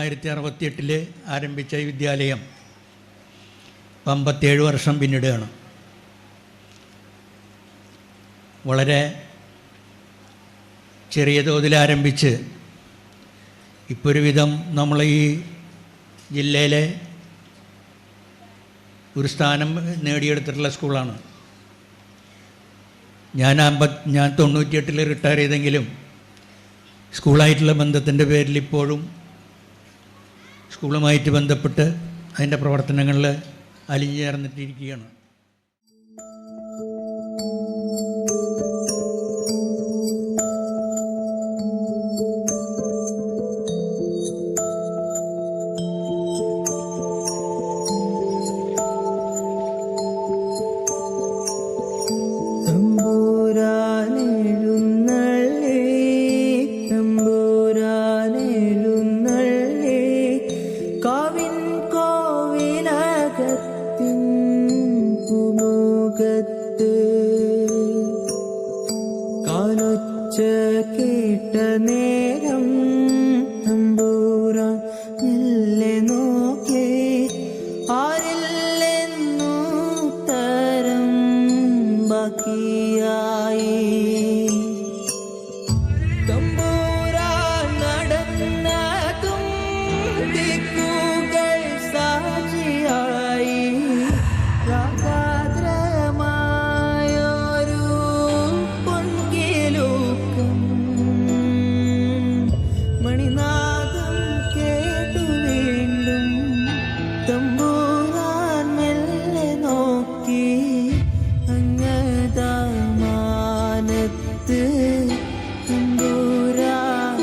1968 ആരംഭിച്ച ഈ വിദ്യാലയം 57 വർഷം പിന്നിടുകയാണ്. വളരെ ചെറിയ തോതിൽ ആരംഭിച്ച് ഇപ്പോൾ ഒരുവിധം നമ്മൾ ഈ ജില്ലയിലെ ഒരു സ്ഥാനം നേടിയെടുത്തിട്ടുള്ള സ്കൂളാണ്. ഞാൻ 98 റിട്ടയർ ചെയ്തെങ്കിലും സ്കൂളായിട്ടുള്ള ബന്ധത്തിൻ്റെ പേരിൽ ഇപ്പോഴും സ്കൂളുമായിട്ട് ബന്ധപ്പെട്ട് അതിൻ്റെ പ്രവർത്തനങ്ങളിൽ അലിഞ്ഞു ചേർന്നിട്ടിരിക്കുകയാണ്. കാലൊച്ച കേട്ട നേരം തമ്പൂരാൻ മെല്ലെ നോക്കേ ആരില്ലെന്നു തരം ബാക്കിയായി. തമ്പൂരാൻ നടന്നതും ദിക്കുകൾ സാക്ഷിയായി. മണിനാദം കേട്ടു വീണ്ടും തമ്പൂരാൻ മെല്ലെ നോക്കി അങ്ങദാമാനത്ത് തമ്പൂരാൻ.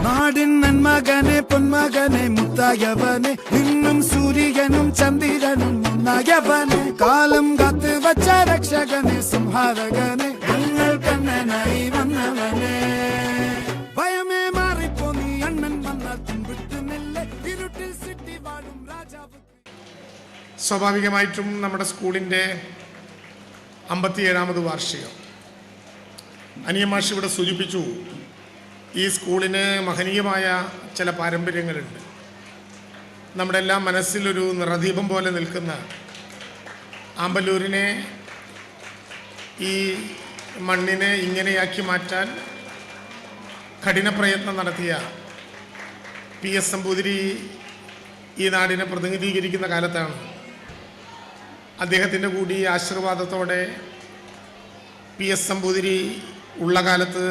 നാടിൻ നന്മകനെ പൊന്മകനെ മുത്തായവനെ ഇന്നും സൂര്യനും ചന്ദ്രനും ഒന്നായവനെ കാലം കാത്ത് വച്ച രക്ഷകനെ സംഹാരകനെ ഞങ്ങൾ കണ്ണനായി വന്നവനെ. ഭയമേ മാറിപ്പോ നീ അണ്ണൻ വന്നാൽ തുമ്പിട്ടുന്നില്ല ഇരുട്ടിൽ സിറ്റി വാഴും രാജാവ്. സ്വാഭാവികമായിട്ടും നമ്മുടെ സ്കൂളിൻ്റെ 57ാമത് വാർഷികം അനിയമാഷ് ഇവിടെ സൂചിപ്പിച്ചു. ഈ സ്കൂളിന് മഹനീയമായ ചില പാരമ്പര്യങ്ങളുണ്ട്. നമ്മുടെ എല്ലാം മനസ്സിലൊരു നിറദീപം പോലെ നിൽക്കുന്ന ആമ്പല്ലൂരിനെ, ഈ മണ്ണിനെ ഇങ്ങനെയാക്കി മാറ്റാൻ കഠിന പ്രയത്നം നടത്തിയ PS നമ്പൂതിരി ഈ നാടിനെ പ്രതിനിധീകരിക്കുന്ന കാലത്താണ്. അദ്ദേഹത്തിൻ്റെ കൂടി ആശീർവാദത്തോടെ PS നമ്പൂതിരി ഉള്ള കാലത്ത്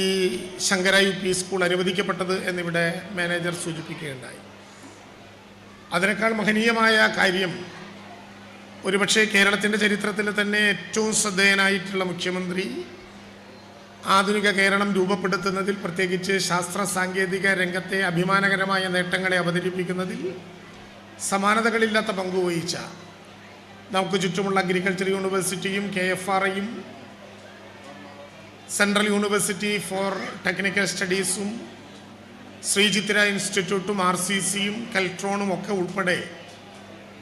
ഈ ശങ്കര UP സ്കൂൾ അനുവദിക്കപ്പെട്ടത് എന്നിവിടെ മാനേജർ സൂചിപ്പിക്കുകയുണ്ടായി. അതിനേക്കാൾ മഹനീയമായ കാര്യം, ഒരുപക്ഷെ കേരളത്തിൻ്റെ ചരിത്രത്തിൽ തന്നെ ഏറ്റവും ശ്രദ്ധേയനായിട്ടുള്ള മുഖ്യമന്ത്രി ആധുനിക കേരളം രൂപപ്പെടുത്തുന്നതിൽ, പ്രത്യേകിച്ച് ശാസ്ത്ര സാങ്കേതിക രംഗത്തെ അഭിമാനകരമായ നേട്ടങ്ങളെ അവതരിപ്പിക്കുന്നതിൽ സമാനതകളില്ലാത്ത പങ്കുവഹിച്ച, നമുക്ക് ചുറ്റുമുള്ള അഗ്രികൾച്ചർ യൂണിവേഴ്സിറ്റിയും KFRയും സെൻട്രൽ യൂണിവേഴ്സിറ്റി ഫോർ ടെക്നിക്കൽ സ്റ്റഡീസും ശ്രീചിത്ര ഇൻസ്റ്റിറ്റ്യൂട്ടും RCCയും കെൽട്രോണും ഒക്കെ ഉൾപ്പെടെ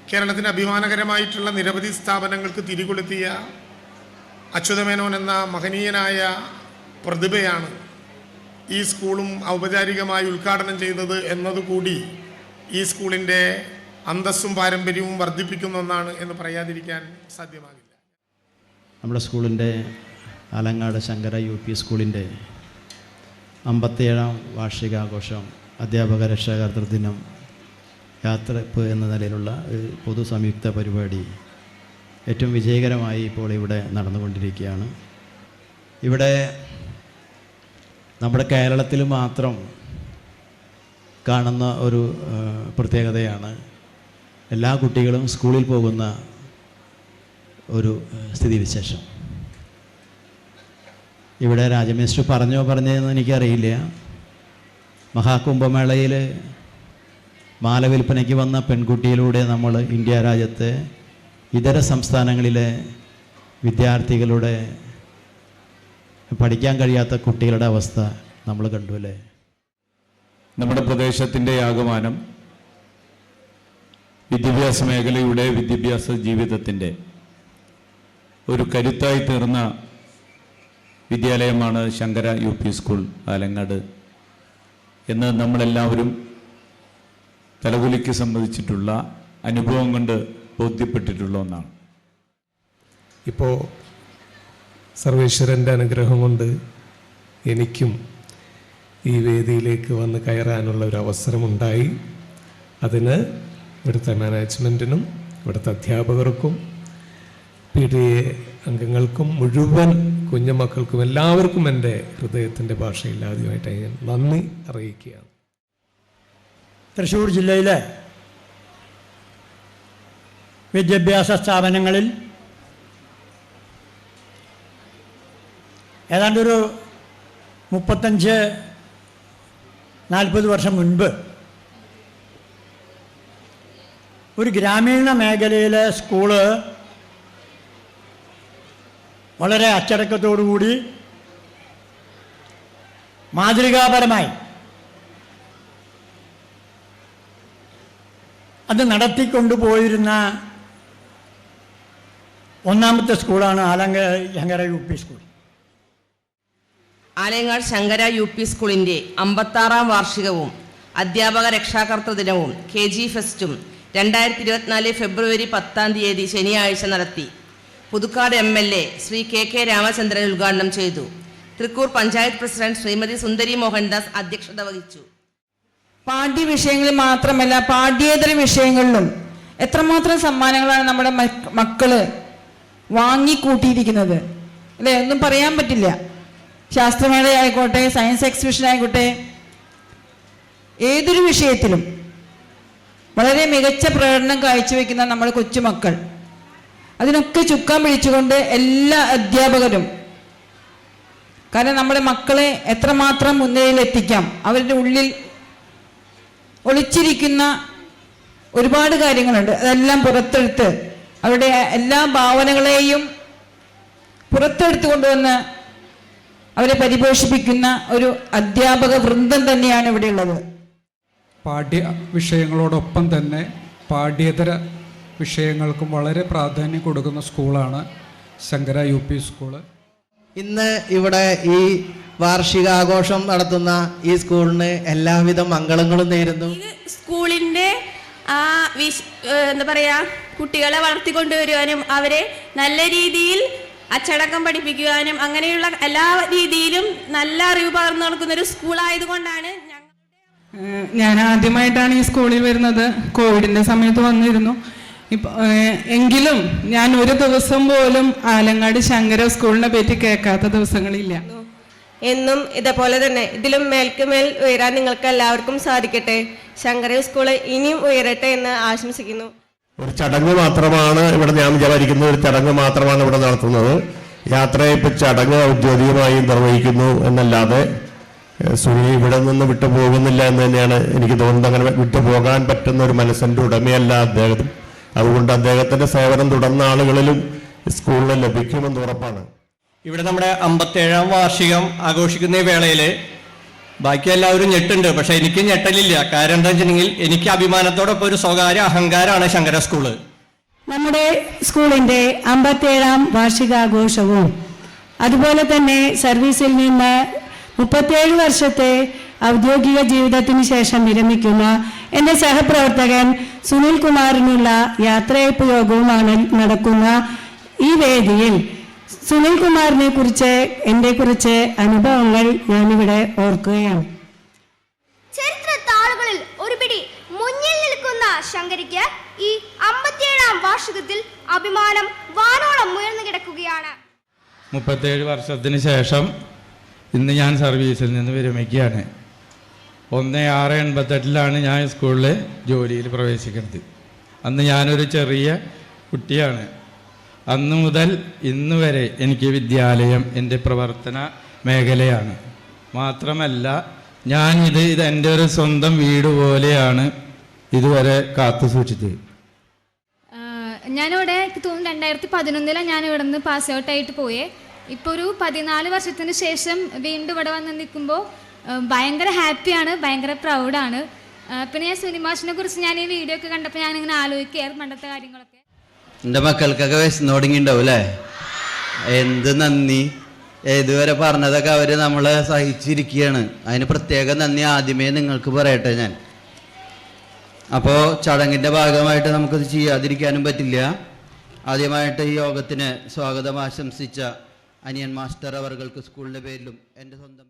കേരളത്തിന് അഭിമാനകരമായിട്ടുള്ള നിരവധി സ്ഥാപനങ്ങൾക്ക് തിരികൊളുത്തിയ അച്യുതമേനോൻ എന്ന മഹനീയനായ പ്രതിഭയാണ് ഈ സ്കൂളും ഔപചാരികമായി ഉദ്ഘാടനം ചെയ്തത് എന്നതുകൂടി ഈ സ്കൂളിൻ്റെ അന്തസ്സും പാരമ്പര്യവും വർദ്ധിപ്പിക്കുന്ന ഒന്നാണ് എന്ന് പറയാതിരിക്കാൻ സാധ്യമാകില്ല. നമ്മുടെ സ്കൂളിൻ്റെ ആലങ്ങാട് ശങ്കര UP സ്കൂളിൻ്റെ 57ാം വാർഷികാഘോഷം, അധ്യാപക രക്ഷാകർതൃ ദിനം, യാത്രപ്പ് എന്ന നിലയിലുള്ള പൊതു സംയുക്ത പരിപാടി ഏറ്റവും വിജയകരമായി ഇപ്പോൾ ഇവിടെ നടന്നുകൊണ്ടിരിക്കുകയാണ്. ഇവിടെ നമ്മുടെ കേരളത്തിൽ മാത്രം കാണുന്ന ഒരു പ്രത്യേകതയാണ് എല്ലാ കുട്ടികളും സ്കൂളിൽ പോകുന്ന ഒരു സ്ഥിതിവിശേഷം. ഇവിടെ രാജമിനിസ്റ്റർ പറഞ്ഞതെന്ന് എനിക്കറിയില്ല. മഹാകുംഭമേളയിൽ മാല വിൽപ്പനയ്ക്ക് വന്ന പെൺകുട്ടിയിലൂടെ നമ്മൾ ഇന്ത്യ രാജ്യത്തെ ഇതര സംസ്ഥാനങ്ങളിലെ വിദ്യാർത്ഥികളുടെ പഠിക്കാൻ കഴിയാത്ത കുട്ടികളുടെ അവസ്ഥ നമ്മൾ കണ്ടു അല്ലേ. നമ്മുടെ പ്രദേശത്തിൻ്റെ ആകമാനം വിദ്യാഭ്യാസ മേഖലയുടെ വിദ്യാഭ്യാസ ജീവിതത്തിൻ്റെ ഒരു കരുത്തായി തീർന്ന വിദ്യാലയമാണ് ശങ്കര UP സ്കൂൾ ആലങ്ങാട് എന്ന് നമ്മളെല്ലാവരും തലകുലിക്ക് സംബന്ധിച്ചിട്ടുള്ള അനുഭവം കൊണ്ട് ബോധ്യപ്പെട്ടിട്ടുള്ള ഒന്നാണ്. ഇപ്പോൾ സർവേശ്വരൻ്റെ അനുഗ്രഹം കൊണ്ട് എനിക്കും ഈ വേദിയിലേക്ക് വന്ന് കയറാനുള്ള ഒരു അവസരമുണ്ടായി. അതിന് ഇവിടുത്തെ മാനേജ്മെൻറ്റിനും ഇവിടുത്തെ അധ്യാപകർക്കും PTA അംഗങ്ങൾക്കും മുഴുവൻ കുഞ്ഞുമക്കൾക്കും എല്ലാവർക്കും എൻ്റെ ഹൃദയത്തിൻ്റെ ഭാഷയിൽ ആദ്യമായിട്ട് ഞാൻ നന്ദി അറിയിക്കുകയാണ്. തൃശ്ശൂർ ജില്ലയിലെ വിദ്യാഭ്യാസ സ്ഥാപനങ്ങളിൽ ഏതാണ്ടൊരു 35-40 വർഷം മുൻപ് ഒരു ഗ്രാമീണ മേഖലയിലെ സ്കൂള് വളരെ അച്ചടക്കത്തോടുകൂടി മാതൃകാപരമായി അത് നടത്തിക്കൊണ്ടുപോയിരുന്ന ഒന്നാമത്തെ സ്കൂളാണ് Shankara UP school. Alangad Shankara UP സ്കൂളിൻ്റെ 56-ാം വാർഷികവും അധ്യാപക രക്ഷാകർതൃ ദിനവും KG ഫെസ്റ്റും 2024 ഫെബ്രുവരി 10-ാം തീയതി ശനിയാഴ്ച നടത്തി. പുതുക്കാട് MLA ശ്രീ KK രാമചന്ദ്രൻ ഉദ്ഘാടനം ചെയ്തു. തൃക്കൂർ പഞ്ചായത്ത് പ്രസിഡന്റ് ശ്രീമതി സുന്ദരി മോഹൻദാസ് അധ്യക്ഷത വഹിച്ചു. പാഠ്യവിഷയങ്ങളിൽ മാത്രമല്ല പാഠ്യേതര വിഷയങ്ങളിലും എത്രമാത്രം സമ്മാനങ്ങളാണ് നമ്മുടെ മക്കള് വാങ്ങിക്കൂട്ടിയിരിക്കുന്നത് അല്ലേ, ഒന്നും പറയാൻ പറ്റില്ല. ശാസ്ത്രമേള ആയിക്കോട്ടെ, സയൻസ് എക്സിബിഷൻ ആയിക്കോട്ടെ, ഏതൊരു വിഷയത്തിലും വളരെ മികച്ച പ്രകടനം കാഴ്ചവെക്കുന്ന നമ്മുടെ കൊച്ചുമക്കൾ. അതിനൊക്കെ ചുക്കാൻ പിടിച്ചുകൊണ്ട് എല്ലാ അധ്യാപകരും, കാരണം നമ്മുടെ മക്കളെ എത്രമാത്രം മുൻനിരയിലെത്തിക്കാം, അവരുടെ ഉള്ളിൽ ഒളിച്ചിരിക്കുന്ന ഒരുപാട് കാര്യങ്ങളുണ്ട്, അതെല്ലാം പുറത്തെടുത്ത് അവരുടെ എല്ലാ ഭാവനകളെയും പുറത്തെടുത്തു കൊണ്ടുവന്ന് അവരെ പരിപോഷിപ്പിക്കുന്ന ഒരു അധ്യാപക വൃന്ദം തന്നെയാണ് ഇവിടെയുള്ളത്. പാഠ്യ വിഷയങ്ങളോടൊപ്പം തന്നെ പാഠ്യേതര വിഷയങ്ങൾക്കും വളരെ പ്രാധാന്യം കൊടുക്കുന്ന സ്കൂളാണ് ശങ്കര UP സ്കൂള്. ഇന്ന് ഇവിടെ ഈ വാർഷികാഘോഷം നടത്തുന്ന ഈ സ്കൂളിന് എല്ലാവിധ മംഗളങ്ങളും നേരുന്നു. സ്കൂളിൻ്റെ എന്താ പറയുക, കുട്ടികളെ വളർത്തിക്കൊണ്ടുവരുവാനും അവരെ നല്ല രീതിയിൽ അച്ചടക്കം പഠിപ്പിക്കുവാനും അങ്ങനെയുള്ള എല്ലാ രീതിയിലും നല്ല അറിവ് പകർന്നു കൊടുക്കുന്ന ഒരു സ്കൂളായതുകൊണ്ടാണ് ഞാൻ ആദ്യമായിട്ടാണ് ഈ സ്കൂളിൽ വരുന്നത്. കോവിഡിൻ്റെ സമയത്ത് വന്നിരുന്നു. എങ്കിലും ഞാൻ ഒരു ദിവസം പോലും ആലങ്ങാട് ശങ്കര സ്കൂളിനെ പറ്റി കേൾക്കാത്ത ദിവസങ്ങളില്ല. എന്നും ഇതേപോലെ തന്നെ ഇതിലും മേൽക്കുമേൽ ഉയരാൻ നിങ്ങൾക്ക് എല്ലാവർക്കും സാധിക്കട്ടെ. ശങ്കര സ്കൂള് ഇനിയും ഉയരട്ടെ എന്ന് ആശംസിക്കുന്നു. ഒരു ചടങ്ങ് മാത്രമാണ് ഇവിടെ, ഞാൻ വിചാരിക്കുന്ന ഒരു ചടങ്ങ് മാത്രമാണ് ഇവിടെ നടത്തുന്നത്. യാത്രയപ്പ് ചടങ്ങ് ഔദ്യോഗികമായി നിർവഹിക്കുന്നു എന്നല്ലാതെ സുനി ഇവിടെ നിന്ന് വിട്ടുപോകുന്നില്ല എന്ന് തന്നെയാണ് എനിക്ക് തോന്നുന്നത്. അങ്ങനെ വിട്ടുപോകാൻ പറ്റുന്ന ഒരു മനസ്സിൻ്റെ ഉടമയല്ല അദ്ദേഹം. അതുകൊണ്ട് അദ്ദേഹത്തിന്റെ സേവനം തുടർന്ന ആളുകളിലും സ്കൂളിൽ ലഭിക്കുമെന്ന് ഉറപ്പാണ്. ഇവിടെ നമ്മുടെ 57-ാം വാർഷികം ആഘോഷിക്കുന്ന ഈ വേളയിൽ ബാക്കി എല്ലാവരും ഞെട്ടുണ്ട്, പക്ഷെ എനിക്ക് ഞെട്ടലില്ല. കാരണം എന്താ വെച്ചിട്ടുണ്ടെങ്കിൽ എനിക്ക് അഭിമാനത്തോടൊപ്പം ഒരു സ്വകാര്യ അഹങ്കാരമാണ് ശങ്കര സ്കൂള്. നമ്മുടെ സ്കൂളിൻ്റെ 57-ാം വാർഷികാഘോഷവും അതുപോലെ തന്നെ സർവീസിൽ നിന്ന് 37 വർഷത്തെ ഔദ്യോഗിക ജീവിതത്തിന് ശേഷം വിരമിക്കുന്ന എൻ്റെ സഹപ്രവർത്തകൻ സുനിൽ കുമാറിനുള്ള യാത്രയപ്പ് യോഗവുമാണ് നടക്കുന്ന ഈ വേദിയിൽ സുനിൽ കുമാറിനെ കുറിച്ച് എൻ്റെ കുറച്ച് അനുഭവങ്ങൾ ഞാനിവിടെ ഓർക്കുകയാണ്. ചരിത്ര താളുകളിൽ ഒരു പിടി മുന്നിൽ നിൽക്കുന്ന ശങ്കരിക്ക് ഈ 57-ാം വാർഷികത്തിൽ അഭിമാനം വാനോളം ഉയർന്നു കിടക്കുകയാണ്. 37 വർഷത്തിന് ശേഷം ഇന്ന് ഞാൻ സർവീസിൽ നിന്ന് വിരമിക്കുകയാണ്. 1688 ഞാൻ സ്കൂളിൽ ജോലിയിൽ പ്രവേശിക്കുന്നത്. അന്ന് ഞാനൊരു ചെറിയ കുട്ടിയാണ്. അന്ന് മുതൽ ഇന്ന് വരെ എനിക്ക് വിദ്യാലയം എൻ്റെ പ്രവർത്തന മേഖലയാണ്. മാത്രമല്ല ഇത് എൻ്റെ ഒരു സ്വന്തം വീട് പോലെയാണ് ഇതുവരെ കാത്തു സൂക്ഷിച്ചത്. ഞാനിവിടെ എനിക്ക് തോന്നുന്നു 2011 ഞാൻ ഇവിടെ നിന്ന് പാസ് ഔട്ടായിട്ട് പോയേ. ഇപ്പോൾ ഒരു 14 വർഷത്തിന് ശേഷം വീണ്ടും ഇവിടെ വന്ന് നിൽക്കുമ്പോൾ ഭയങ്കര ഹാപ്പിയാണ്, ഭയങ്കര പ്രൗഡാണ്. പിന്നെ ഞാൻ സുനിമാഷിനെ കുറിച്ച് ഞാൻ ഈ വീഡിയോ ഒക്കെ കണ്ടപ്പോൾ ഞാനിങ്ങനെ ആലോചിക്കുകയായിരുന്നു പണ്ടത്തെ കാര്യങ്ങളൊക്കെ. എൻ്റെ മക്കൾക്കൊക്കെ വിശന്ന് തുടങ്ങിയിട്ടുണ്ടാവും അല്ലേ? എന്ത് നന്ദി, ഇതുവരെ പറഞ്ഞതൊക്കെ അവർ നമ്മളെ സഹിച്ചിരിക്കുകയാണ്. അതിന് പ്രത്യേക നന്ദി ആദ്യമേ നിങ്ങൾക്ക് പറയട്ടെ ഞാൻ. അപ്പോൾ ചടങ്ങിൻ്റെ ഭാഗമായിട്ട് നമുക്കത് ചെയ്യാതിരിക്കാനും പറ്റില്ല. ആദ്യമായിട്ട് ഈ യോഗത്തിന് സ്വാഗതം ആശംസിച്ച അനിയൻ മാസ്റ്റർ അവർക്ക് സ്കൂളിൻ്റെ പേരിലും എൻ്റെ സ്വന്തം